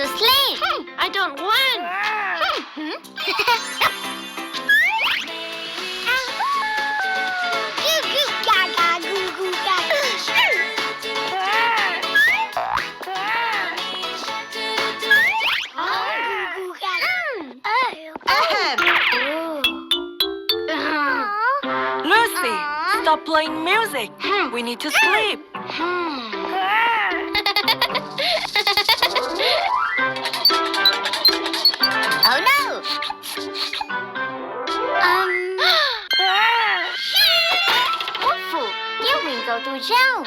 to sleep. I don't want. Goo goo gaga, goo goo gaga. Goo goo gaga. Lucy, stop playing music. We need to sleep. Oh no! Wolfoo, you will go to jail.